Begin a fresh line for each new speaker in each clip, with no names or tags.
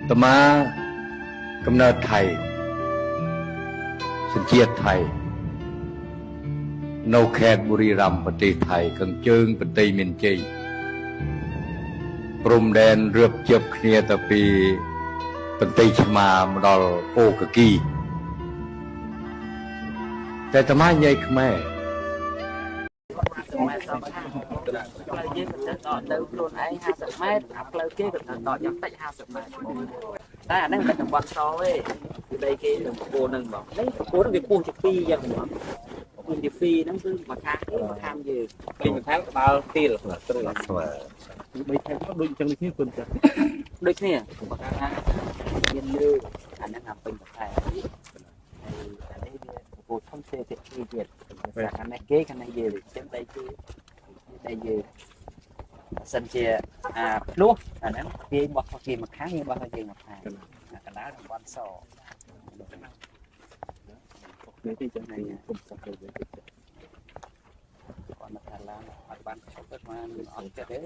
ตมากำเนิดไทยสัญชาติไทยនៅខេត្តបុរីรัมย์ប្រទេសថៃខាងជើងប្រទេសមានជ័យព្រំដែនរៀបជាប់គ្នាទៅពីប្រទេសឆ្មាមកដល់អូកាគីតែអាត្មានិយាយខ្មែរ
ផ្លូវយើងក៏ទៅដល់ទៅខ្លួនឯង50 ម៉ែត្រអាផ្លូវគេក៏ទៅដល់យ៉ាងតិច50 ម៉ែត្រតែអាហ្នឹងមិនតំបន់សទេគឺដីគេនឹងពូនឹងបងនេះពូនឹងវាពុះជា2យ៉ាងហ្មងគឺទី2ហ្នឹងគឺមកខាងគេមកខាងយើងពីមកខាងក្បាលទីលស្រួលស្មើដូចខាងដូចអញ្ចឹងនេះគុណចាដូចគ្នាមកខាងណាមានលើអាហ្នឹងអាពេញតែអានេះវាពូធំជាទៀតខាងនេះគេខាងនេះយើងអញ្ចឹងដីគេដែលយើងសិនជាភ្លោះអាហ្នឹងគេបោះគេមកខាងយើងបោះទៅយើងមកខាងកណ្ដាលតំបន់សនេះទីចំណៃគុំសក់ទៅវិញគាត់មកថាឡានអត់បានឈប់ទៅមកអត់ចិត្តទេ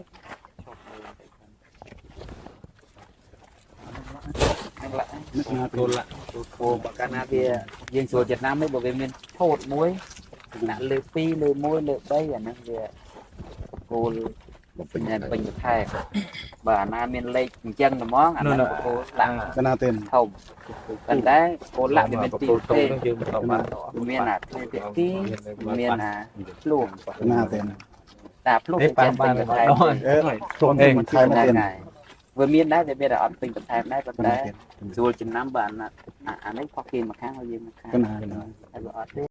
ឈប់ទៅតែខាងណាគោលឡាគោបកាណាវាយើងស្រួលចិត្តណាស់មិនបើវាមានថោតមួយណាលើ2លើ1លើ3អាហ្នឹងវាគោលពេញខែបើអាណាមានលេខអញ្ចឹងហ្មងអាហ្នឹងគោលដាក់កណាទេធំប៉ុន្តែគោលដាក់វាមានទីទេយើងបន្តបានមានអាផ្លេភាគីមានអាភ្លោះកណាទេតែភ្លោះវាចេញពេញខែភ្លោះពេញខែមែនទេវាមានដែរតែវាអត់ពេញបន្ថែមដែរប៉ុន្តែស្រួលចំណាំបើអានេះផកគេមកខាងហើយយើងមកខាងតែវាអត់ទេ